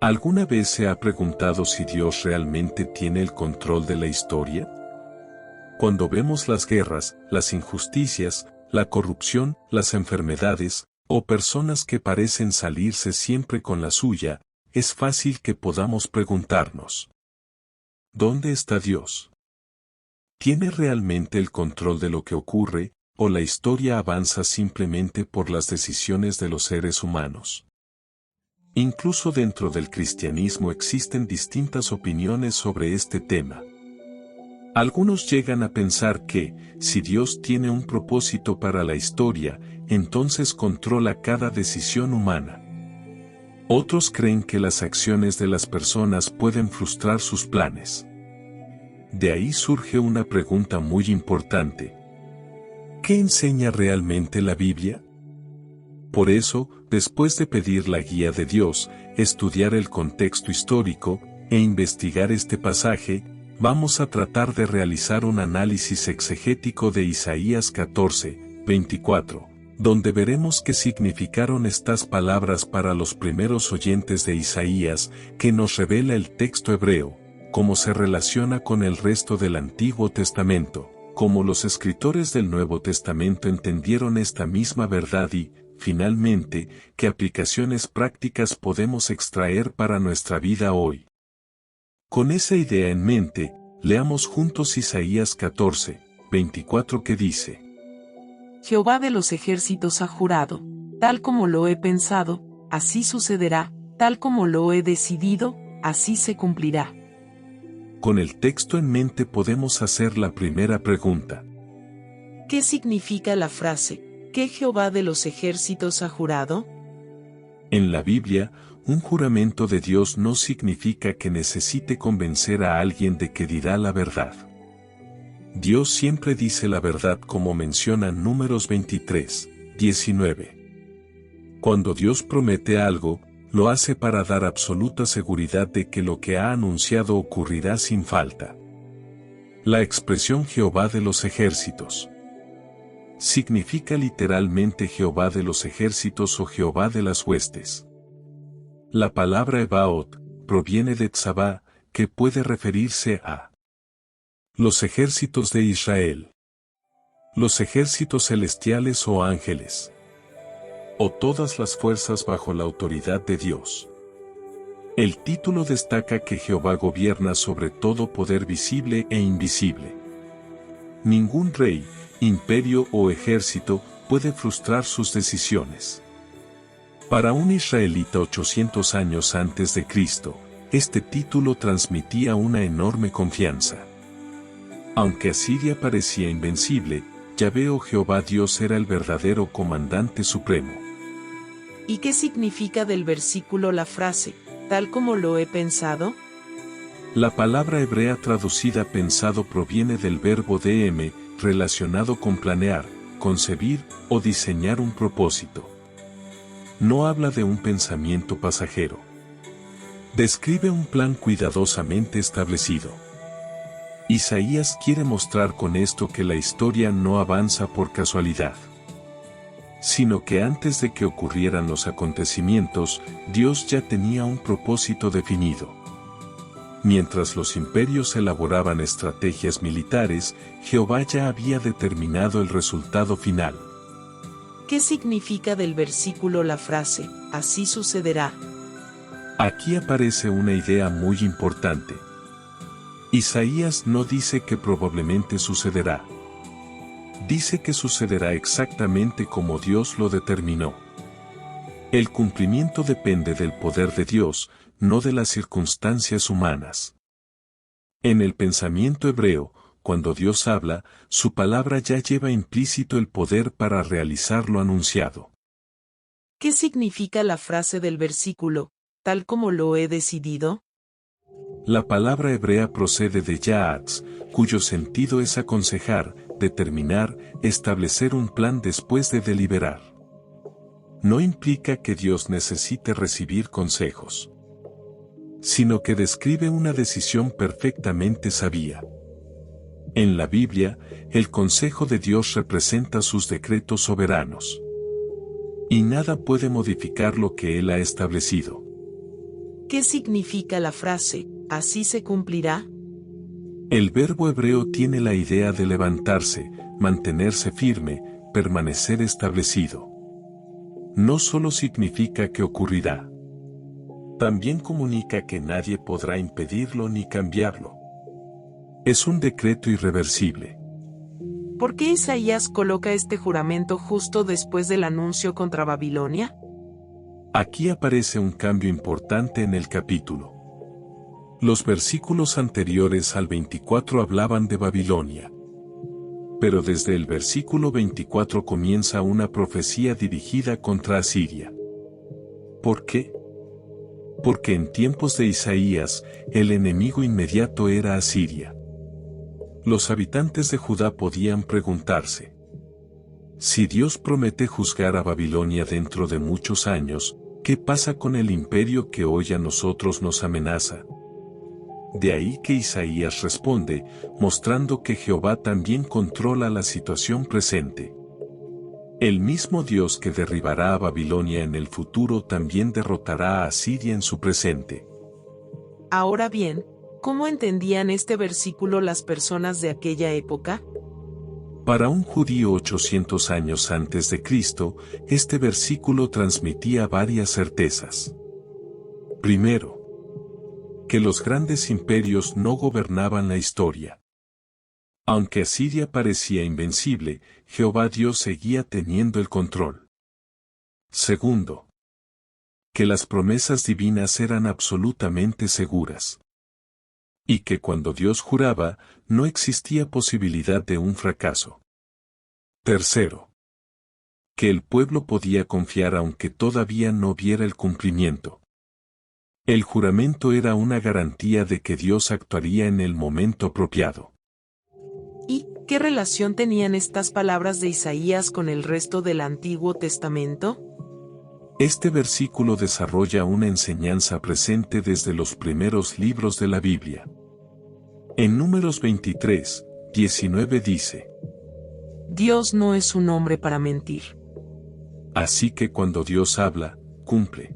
¿Alguna vez se ha preguntado si Dios realmente tiene el control de la historia? Cuando vemos las guerras, las injusticias, la corrupción, las enfermedades, o personas que parecen salirse siempre con la suya, es fácil que podamos preguntarnos: ¿dónde está Dios? ¿Tiene realmente el control de lo que ocurre, o la historia avanza simplemente por las decisiones de los seres humanos? Incluso dentro del cristianismo existen distintas opiniones sobre este tema. Algunos llegan a pensar que, si Dios tiene un propósito para la historia, entonces controla cada decisión humana. Otros creen que las acciones de las personas pueden frustrar sus planes. De ahí surge una pregunta muy importante: ¿qué enseña realmente la Biblia? Por eso, después de pedir la guía de Dios, estudiar el contexto histórico, e investigar este pasaje, vamos a tratar de realizar un análisis exegético de Isaías 14, 24, donde veremos qué significaron estas palabras para los primeros oyentes de Isaías, que nos revela el texto hebreo, cómo se relaciona con el resto del Antiguo Testamento, cómo los escritores del Nuevo Testamento entendieron esta misma verdad y, finalmente, qué aplicaciones prácticas podemos extraer para nuestra vida hoy. Con esa idea en mente, leamos juntos Isaías 14, 24 que dice: Jehová de los ejércitos ha jurado, tal como lo he pensado, así sucederá, tal como lo he decidido, así se cumplirá. Con el texto en mente podemos hacer la primera pregunta. ¿Qué significa la frase, que Jehová de los ejércitos ha jurado? En la Biblia, un juramento de Dios no significa que necesite convencer a alguien de que dirá la verdad. Dios siempre dice la verdad, como menciona Números 23, 19. Cuando Dios promete algo, lo hace para dar absoluta seguridad de que lo que ha anunciado ocurrirá sin falta. La expresión Jehová de los ejércitos significa literalmente Jehová de los ejércitos o Jehová de las huestes. La palabra Ebaot proviene de Tzabá, que puede referirse a los ejércitos de Israel, los ejércitos celestiales o ángeles, o todas las fuerzas bajo la autoridad de Dios. El título destaca que Jehová gobierna sobre todo poder visible e invisible. Ningún rey, imperio o ejército puede frustrar sus decisiones. Para un israelita 800 años antes de Cristo, este título transmitía una enorme confianza. Aunque Asiria parecía invencible, Yahvé o Jehová Dios era el verdadero comandante supremo. ¿Y qué significa del versículo la frase, tal como lo he pensado? La palabra hebrea traducida pensado proviene del verbo DM, relacionado con planear, concebir o diseñar un propósito. No habla de un pensamiento pasajero. Describe un plan cuidadosamente establecido. Isaías quiere mostrar con esto que la historia no avanza por casualidad, sino que antes de que ocurrieran los acontecimientos, Dios ya tenía un propósito definido. Mientras los imperios elaboraban estrategias militares, Jehová ya había determinado el resultado final. ¿Qué significa del versículo la frase, así sucederá? Aquí aparece una idea muy importante. Isaías no dice que probablemente sucederá. Dice que sucederá exactamente como Dios lo determinó. El cumplimiento depende del poder de Dios, no de las circunstancias humanas. En el pensamiento hebreo, cuando Dios habla, su palabra ya lleva implícito el poder para realizar lo anunciado. ¿Qué significa la frase del versículo, tal como lo he decidido? La palabra hebrea procede de Yaatz, cuyo sentido es aconsejar, determinar, establecer un plan después de deliberar. No implica que Dios necesite recibir consejos, sino que describe una decisión perfectamente sabia. En la Biblia, el consejo de Dios representa sus decretos soberanos. Y nada puede modificar lo que Él ha establecido. ¿Qué significa la frase, así se cumplirá? El verbo hebreo tiene la idea de levantarse, mantenerse firme, permanecer establecido. No solo significa que ocurrirá. También comunica que nadie podrá impedirlo ni cambiarlo. Es un decreto irreversible. ¿Por qué Isaías coloca este juramento justo después del anuncio contra Babilonia? Aquí aparece un cambio importante en el capítulo. Los versículos anteriores al 24 hablaban de Babilonia. Pero desde el versículo 24 comienza una profecía dirigida contra Asiria. ¿Por qué? Porque en tiempos de Isaías, el enemigo inmediato era Asiria. Los habitantes de Judá podían preguntarse: si Dios promete juzgar a Babilonia dentro de muchos años, ¿qué pasa con el imperio que hoy a nosotros nos amenaza? De ahí que Isaías responde, mostrando que Jehová también controla la situación presente. El mismo Dios que derribará a Babilonia en el futuro también derrotará a Asiria en su presente. Ahora bien, ¿cómo entendían este versículo las personas de aquella época? Para un judío 800 años antes de Cristo, este versículo transmitía varias certezas. Primero, que los grandes imperios no gobernaban la historia. Aunque Asiria parecía invencible, Jehová Dios seguía teniendo el control. Segundo, que las promesas divinas eran absolutamente seguras. Y que cuando Dios juraba, no existía posibilidad de un fracaso. Tercero, que el pueblo podía confiar aunque todavía no viera el cumplimiento. El juramento era una garantía de que Dios actuaría en el momento apropiado. ¿Y qué relación tenían estas palabras de Isaías con el resto del Antiguo Testamento? Este versículo desarrolla una enseñanza presente desde los primeros libros de la Biblia. En Números 23, 19 dice: Dios no es un hombre para mentir. Así que cuando Dios habla, cumple.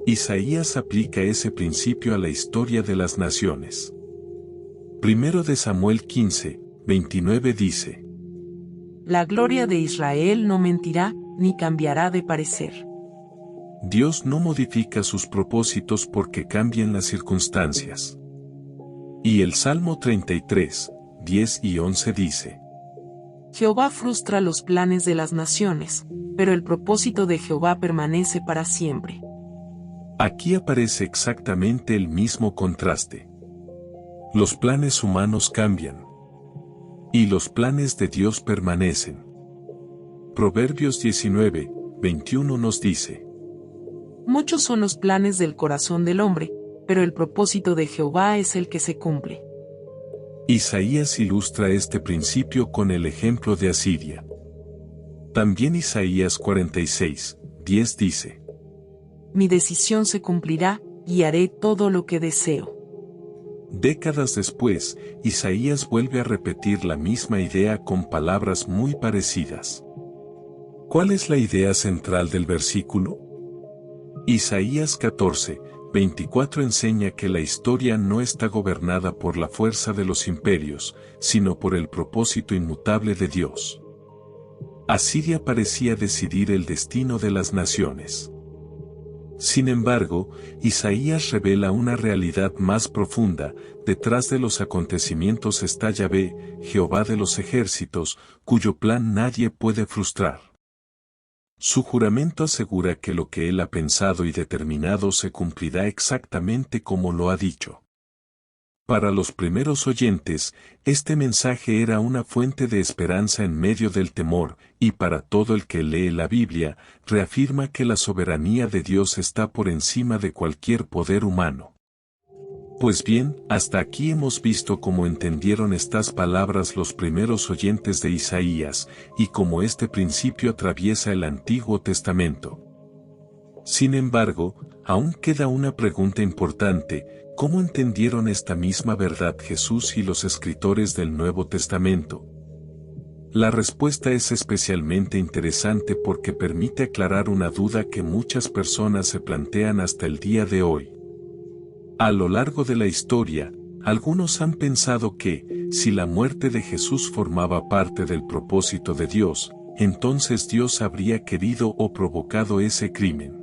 Isaías aplica ese principio a la historia de las naciones. Primero de Samuel 15, 29 dice: La gloria de Israel no mentirá, ni cambiará de parecer. Dios no modifica sus propósitos porque cambien las circunstancias. Y el Salmo 33, 10 y 11 dice: Jehová frustra los planes de las naciones, pero el propósito de Jehová permanece para siempre. Aquí aparece exactamente el mismo contraste. Los planes humanos cambian. Y los planes de Dios permanecen. Proverbios 19, 21 nos dice: Muchos son los planes del corazón del hombre, pero el propósito de Jehová es el que se cumple. Isaías ilustra este principio con el ejemplo de Asiria. También Isaías 46, 10 dice: Mi decisión se cumplirá, y haré todo lo que deseo. Décadas después, Isaías vuelve a repetir la misma idea con palabras muy parecidas. ¿Cuál es la idea central del versículo? Isaías 14, 24 enseña que la historia no está gobernada por la fuerza de los imperios, sino por el propósito inmutable de Dios. Asiria parecía decidir el destino de las naciones. Sin embargo, Isaías revela una realidad más profunda: detrás de los acontecimientos está Yahvé, Jehová de los ejércitos, cuyo plan nadie puede frustrar. Su juramento asegura que lo que él ha pensado y determinado se cumplirá exactamente como lo ha dicho. Para los primeros oyentes, este mensaje era una fuente de esperanza en medio del temor, y para todo el que lee la Biblia, reafirma que la soberanía de Dios está por encima de cualquier poder humano. Pues bien, hasta aquí hemos visto cómo entendieron estas palabras los primeros oyentes de Isaías, y cómo este principio atraviesa el Antiguo Testamento. Sin embargo, aún queda una pregunta importante: ¿cómo entendieron esta misma verdad Jesús y los escritores del Nuevo Testamento? La respuesta es especialmente interesante porque permite aclarar una duda que muchas personas se plantean hasta el día de hoy. A lo largo de la historia, algunos han pensado que, si la muerte de Jesús formaba parte del propósito de Dios, entonces Dios habría querido o provocado ese crimen.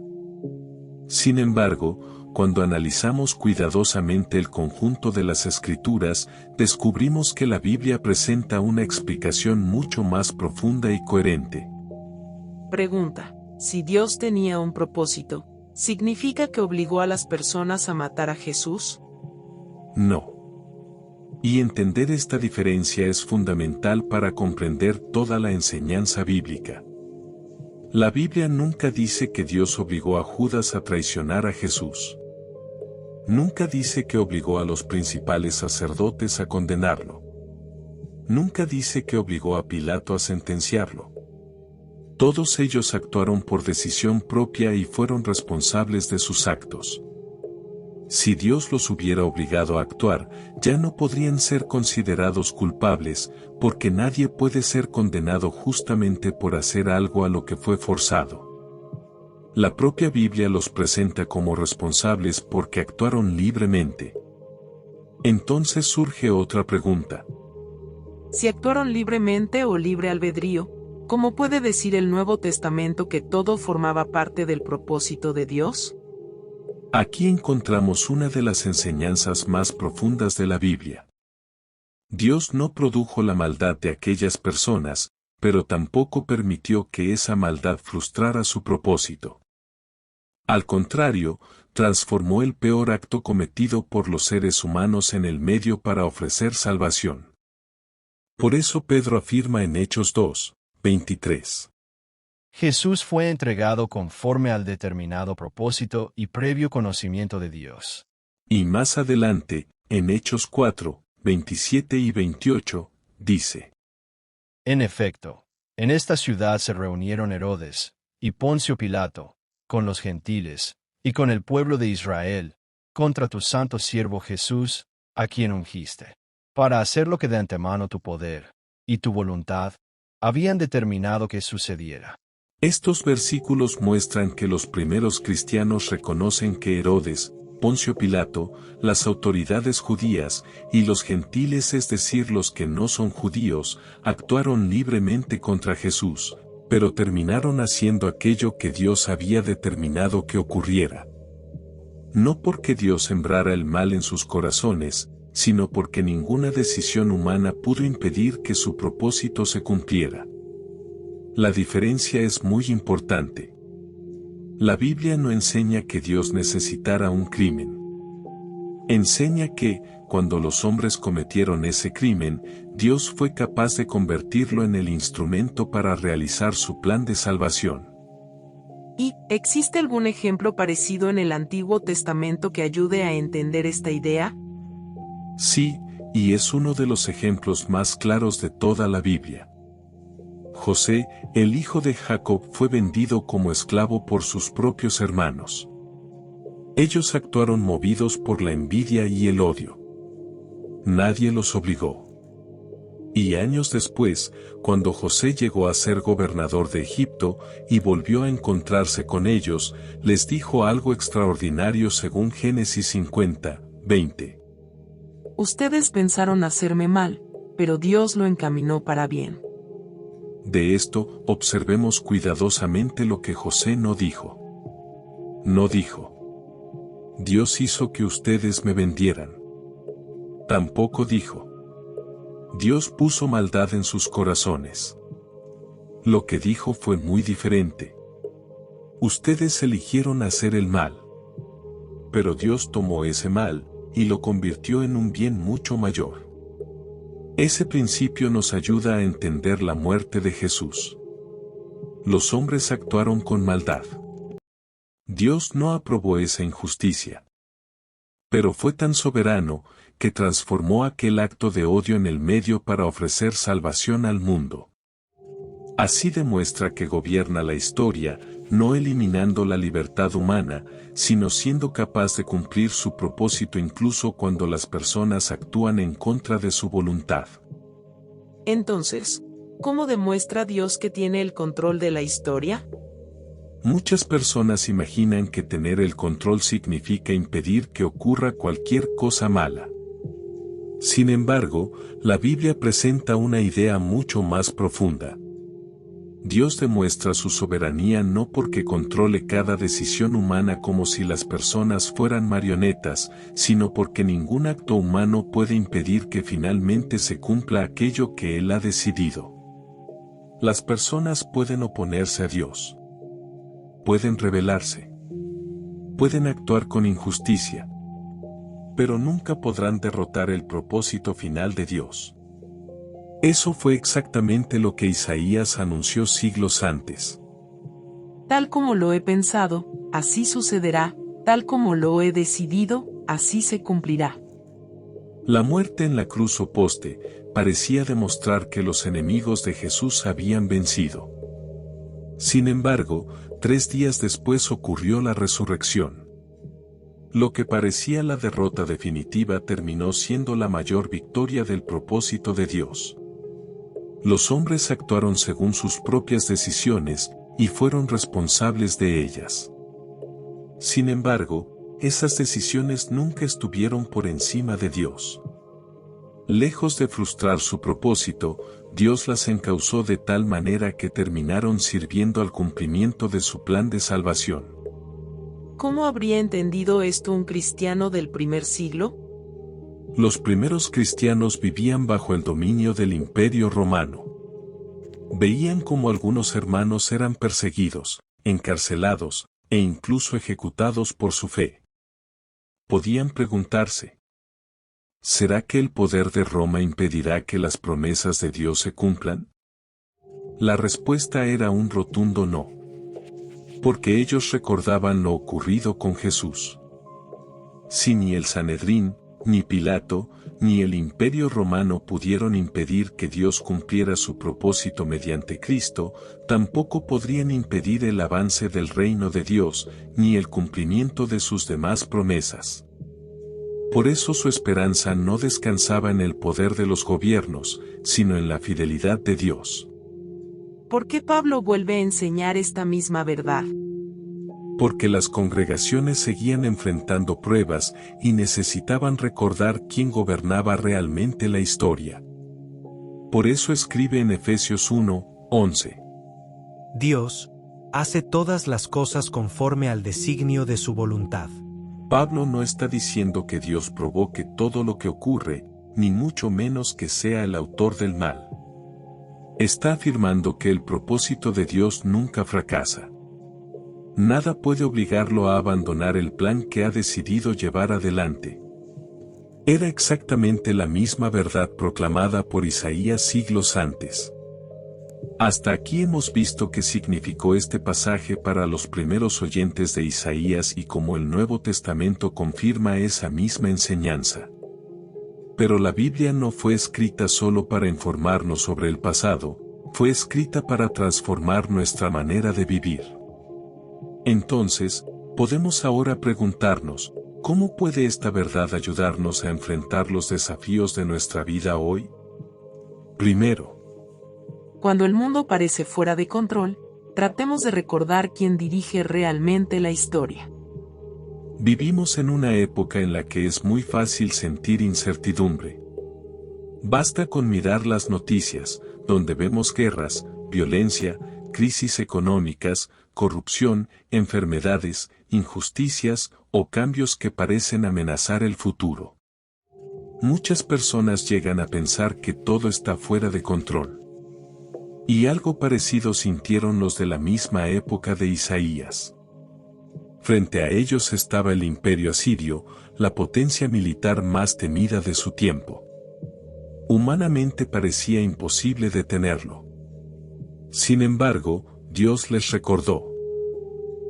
Sin embargo, cuando analizamos cuidadosamente el conjunto de las Escrituras, descubrimos que la Biblia presenta una explicación mucho más profunda y coherente. Pregunta: si Dios tenía un propósito, ¿significa que obligó a las personas a matar a Jesús? No. Y entender esta diferencia es fundamental para comprender toda la enseñanza bíblica. La Biblia nunca dice que Dios obligó a Judas a traicionar a Jesús. Nunca dice que obligó a los principales sacerdotes a condenarlo. Nunca dice que obligó a Pilato a sentenciarlo. Todos ellos actuaron por decisión propia y fueron responsables de sus actos. Si Dios los hubiera obligado a actuar, ya no podrían ser considerados culpables, porque nadie puede ser condenado justamente por hacer algo a lo que fue forzado. La propia Biblia los presenta como responsables porque actuaron libremente. Entonces surge otra pregunta. Si actuaron libremente o libre albedrío, ¿cómo puede decir el Nuevo Testamento que todo formaba parte del propósito de Dios? Aquí encontramos una de las enseñanzas más profundas de la Biblia. Dios no produjo la maldad de aquellas personas, pero tampoco permitió que esa maldad frustrara su propósito. Al contrario, transformó el peor acto cometido por los seres humanos en el medio para ofrecer salvación. Por eso Pedro afirma en Hechos 2:23. Jesús fue entregado conforme al determinado propósito y previo conocimiento de Dios. Y más adelante, en Hechos 4:27 y 28, dice: En efecto, en esta ciudad se reunieron Herodes y Poncio Pilato, con los gentiles, y con el pueblo de Israel, contra tu santo siervo Jesús, a quien ungiste, para hacer lo que de antemano tu poder y tu voluntad habían determinado que sucediera. Estos versículos muestran que los primeros cristianos reconocen que Herodes, Poncio Pilato, las autoridades judías y los gentiles, es decir, los que no son judíos, actuaron libremente contra Jesús, pero terminaron haciendo aquello que Dios había determinado que ocurriera. No porque Dios sembrara el mal en sus corazones, sino porque ninguna decisión humana pudo impedir que su propósito se cumpliera. La diferencia es muy importante. La Biblia no enseña que Dios necesitara un crimen. Enseña que, cuando los hombres cometieron ese crimen, Dios fue capaz de convertirlo en el instrumento para realizar su plan de salvación. ¿Y existe algún ejemplo parecido en el Antiguo Testamento que ayude a entender esta idea? Sí, y es uno de los ejemplos más claros de toda la Biblia. José, el hijo de Jacob, fue vendido como esclavo por sus propios hermanos. Ellos actuaron movidos por la envidia y el odio. Nadie los obligó. Y años después, cuando José llegó a ser gobernador de Egipto y volvió a encontrarse con ellos, les dijo algo extraordinario según Génesis 50:20. Ustedes pensaron hacerme mal, pero Dios lo encaminó para bien. De esto, observemos cuidadosamente lo que José no dijo. No dijo: Dios hizo que ustedes me vendieran. Tampoco dijo: Dios puso maldad en sus corazones. Lo que dijo fue muy diferente. Ustedes eligieron hacer el mal. Pero Dios tomó ese mal y lo convirtió en un bien mucho mayor. Ese principio nos ayuda a entender la muerte de Jesús. Los hombres actuaron con maldad. Dios no aprobó esa injusticia. Pero fue tan soberano que transformó aquel acto de odio en el medio para ofrecer salvación al mundo. Así demuestra que gobierna la historia, no eliminando la libertad humana, sino siendo capaz de cumplir su propósito incluso cuando las personas actúan en contra de su voluntad. Entonces, ¿cómo demuestra Dios que tiene el control de la historia? Muchas personas imaginan que tener el control significa impedir que ocurra cualquier cosa mala. Sin embargo, la Biblia presenta una idea mucho más profunda. Dios demuestra su soberanía no porque controle cada decisión humana como si las personas fueran marionetas, sino porque ningún acto humano puede impedir que finalmente se cumpla aquello que Él ha decidido. Las personas pueden oponerse a Dios. Pueden rebelarse. Pueden actuar con injusticia. Pero nunca podrán derrotar el propósito final de Dios. Eso fue exactamente lo que Isaías anunció siglos antes. Tal como lo he pensado, así sucederá, tal como lo he decidido, así se cumplirá. La muerte en la cruz o poste parecía demostrar que los enemigos de Jesús habían vencido. Sin embargo, 3 días después ocurrió la resurrección. Lo que parecía la derrota definitiva terminó siendo la mayor victoria del propósito de Dios. Los hombres actuaron según sus propias decisiones y fueron responsables de ellas. Sin embargo, esas decisiones nunca estuvieron por encima de Dios. Lejos de frustrar su propósito, Dios las encauzó de tal manera que terminaron sirviendo al cumplimiento de su plan de salvación. ¿Cómo habría entendido esto un cristiano del primer siglo? Los primeros cristianos vivían bajo el dominio del Imperio Romano. Veían cómo algunos hermanos eran perseguidos, encarcelados, e incluso ejecutados por su fe. Podían preguntarse: ¿será que el poder de Roma impedirá que las promesas de Dios se cumplan? La respuesta era un rotundo no. Porque ellos recordaban lo ocurrido con Jesús. Si ni el Sanedrín, ni Pilato, ni el Imperio Romano pudieron impedir que Dios cumpliera su propósito mediante Cristo, tampoco podrían impedir el avance del reino de Dios, ni el cumplimiento de sus demás promesas. Por eso su esperanza no descansaba en el poder de los gobiernos, sino en la fidelidad de Dios. ¿Por qué Pablo vuelve a enseñar esta misma verdad? Porque las congregaciones seguían enfrentando pruebas y necesitaban recordar quién gobernaba realmente la historia. Por eso escribe en Efesios 1:11. Dios hace todas las cosas conforme al designio de su voluntad. Pablo no está diciendo que Dios provoque todo lo que ocurre, ni mucho menos que sea el autor del mal. Está afirmando que el propósito de Dios nunca fracasa. Nada puede obligarlo a abandonar el plan que ha decidido llevar adelante. Era exactamente la misma verdad proclamada por Isaías siglos antes. Hasta aquí hemos visto qué significó este pasaje para los primeros oyentes de Isaías y cómo el Nuevo Testamento confirma esa misma enseñanza. Pero la Biblia no fue escrita solo para informarnos sobre el pasado, fue escrita para transformar nuestra manera de vivir. Entonces, podemos ahora preguntarnos, ¿cómo puede esta verdad ayudarnos a enfrentar los desafíos de nuestra vida hoy? Primero, cuando el mundo parece fuera de control, tratemos de recordar quién dirige realmente la historia. Vivimos en una época en la que es muy fácil sentir incertidumbre. Basta con mirar las noticias, donde vemos guerras, violencia, crisis económicas, corrupción, enfermedades, injusticias o cambios que parecen amenazar el futuro. Muchas personas llegan a pensar que todo está fuera de control. Y algo parecido sintieron los de la misma época de Isaías. Frente a ellos estaba el imperio asirio, la potencia militar más temida de su tiempo. Humanamente parecía imposible detenerlo. Sin embargo, Dios les recordó: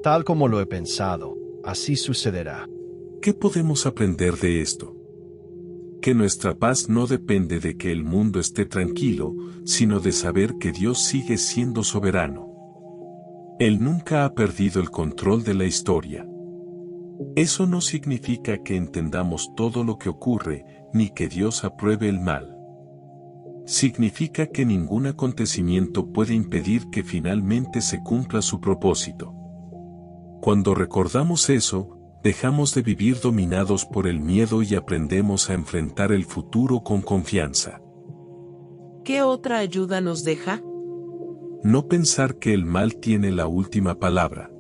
Tal como lo he pensado, así sucederá. ¿Qué podemos aprender de esto? Que nuestra paz no depende de que el mundo esté tranquilo, sino de saber que Dios sigue siendo soberano. Él nunca ha perdido el control de la historia. Eso no significa que entendamos todo lo que ocurre, ni que Dios apruebe el mal. Significa que ningún acontecimiento puede impedir que finalmente se cumpla su propósito. Cuando recordamos eso, dejamos de vivir dominados por el miedo y aprendemos a enfrentar el futuro con confianza. ¿Qué otra ayuda nos deja? No pensar que el mal tiene la última palabra.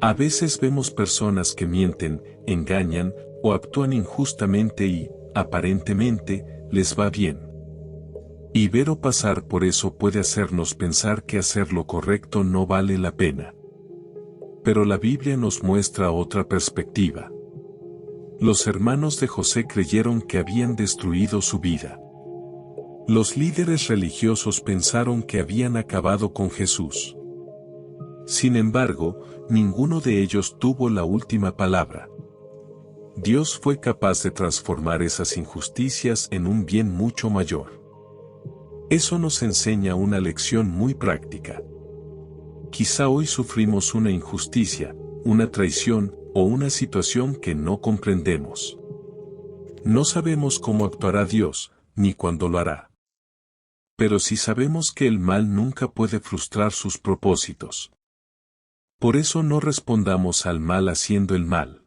A veces vemos personas que mienten, engañan o actúan injustamente y, aparentemente, les va bien. Y ver o pasar por eso puede hacernos pensar que hacer lo correcto no vale la pena. Pero la Biblia nos muestra otra perspectiva. Los hermanos de José creyeron que habían destruido su vida. Los líderes religiosos pensaron que habían acabado con Jesús. Sin embargo, ninguno de ellos tuvo la última palabra. Dios fue capaz de transformar esas injusticias en un bien mucho mayor. Eso nos enseña una lección muy práctica. Quizá hoy sufrimos una injusticia, una traición o una situación que no comprendemos. No sabemos cómo actuará Dios, ni cuándo lo hará. Pero sí sabemos que el mal nunca puede frustrar sus propósitos. Por eso no respondamos al mal haciendo el mal.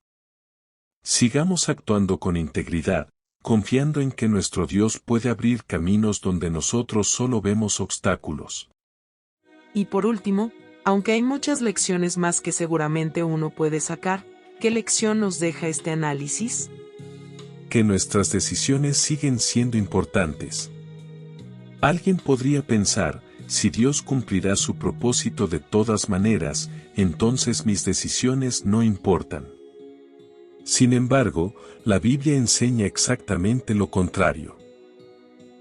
Sigamos actuando con integridad, confiando en que nuestro Dios puede abrir caminos donde nosotros solo vemos obstáculos. Y por último, aunque hay muchas lecciones más que seguramente uno puede sacar, ¿qué lección nos deja este análisis? Que nuestras decisiones siguen siendo importantes. Alguien podría pensar, si Dios cumplirá su propósito de todas maneras, entonces mis decisiones no importan. Sin embargo, la Biblia enseña exactamente lo contrario.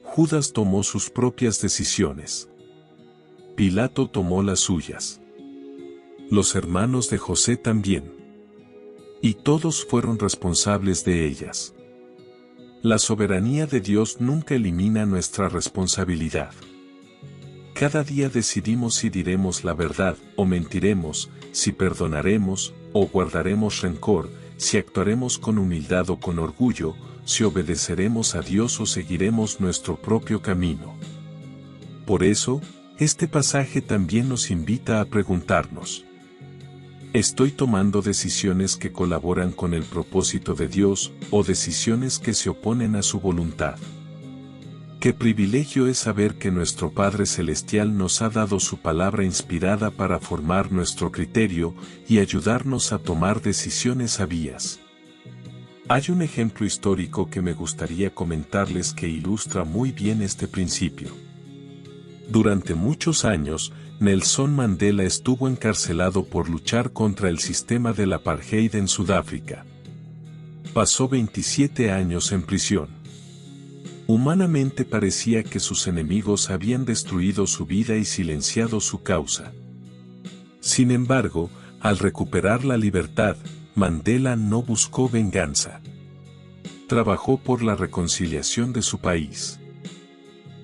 Judas tomó sus propias decisiones. Pilato tomó las suyas. Los hermanos de José también. Y todos fueron responsables de ellas. La soberanía de Dios nunca elimina nuestra responsabilidad. Cada día decidimos si diremos la verdad o mentiremos, si perdonaremos o guardaremos rencor, si actuaremos con humildad o con orgullo, si obedeceremos a Dios o seguiremos nuestro propio camino. Por eso, este pasaje también nos invita a preguntarnos: ¿estoy tomando decisiones que colaboran con el propósito de Dios o decisiones que se oponen a su voluntad? Qué privilegio es saber que nuestro Padre Celestial nos ha dado su palabra inspirada para formar nuestro criterio y ayudarnos a tomar decisiones sabias. Hay un ejemplo histórico que me gustaría comentarles que ilustra muy bien este principio. Durante muchos años, Nelson Mandela estuvo encarcelado por luchar contra el sistema del apartheid en Sudáfrica. Pasó 27 años en prisión. Humanamente parecía que sus enemigos habían destruido su vida y silenciado su causa. Sin embargo, al recuperar la libertad, Mandela no buscó venganza. Trabajó por la reconciliación de su país.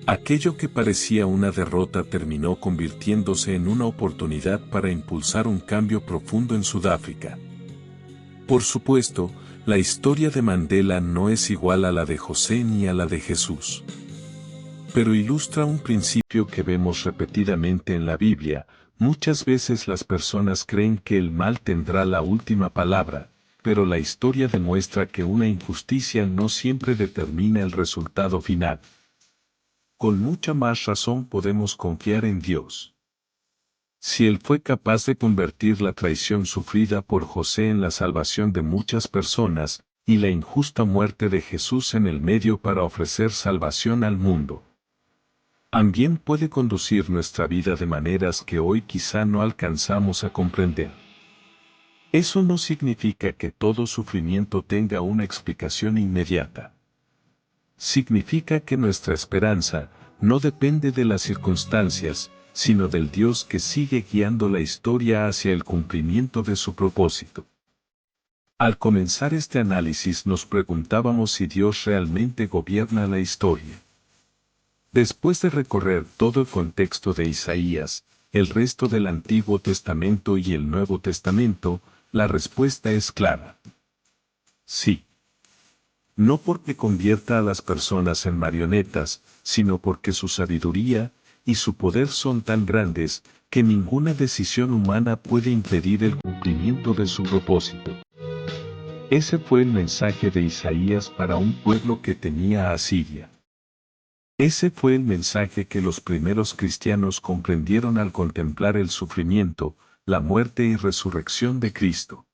Aquello que parecía una derrota terminó convirtiéndose en una oportunidad para impulsar un cambio profundo en Sudáfrica. Por supuesto, la historia de Mandela no es igual a la de José ni a la de Jesús. Pero ilustra un principio que vemos repetidamente en la Biblia: muchas veces las personas creen que el mal tendrá la última palabra, pero la historia demuestra que una injusticia no siempre determina el resultado final. Con mucha más razón podemos confiar en Dios. Si Él fue capaz de convertir la traición sufrida por José en la salvación de muchas personas, y la injusta muerte de Jesús en el medio para ofrecer salvación al mundo, también puede conducir nuestra vida de maneras que hoy quizá no alcanzamos a comprender. Eso no significa que todo sufrimiento tenga una explicación inmediata. Significa que nuestra esperanza no depende de las circunstancias, sino del Dios que sigue guiando la historia hacia el cumplimiento de su propósito. Al comenzar este análisis nos preguntábamos si Dios realmente gobierna la historia. Después de recorrer todo el contexto de Isaías, el resto del Antiguo Testamento y el Nuevo Testamento, la respuesta es clara. Sí. No porque convierta a las personas en marionetas, sino porque su sabiduría, y su poder son tan grandes, que ninguna decisión humana puede impedir el cumplimiento de su propósito. Ese fue el mensaje de Isaías para un pueblo que temía a Asiria. Ese fue el mensaje que los primeros cristianos comprendieron al contemplar el sufrimiento, la muerte y resurrección de Cristo.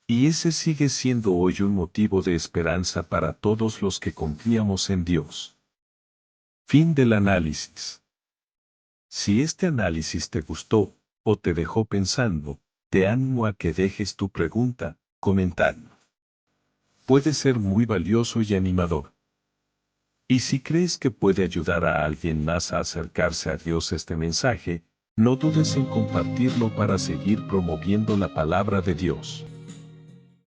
Y ese sigue siendo hoy un motivo de esperanza para todos los que confiamos en Dios. Fin del análisis. Si este análisis te gustó, o te dejó pensando, te animo a que dejes tu pregunta, comentario. Puede ser muy valioso y animador. Y si crees que puede ayudar a alguien más a acercarse a Dios este mensaje, no dudes en compartirlo para seguir promoviendo la palabra de Dios.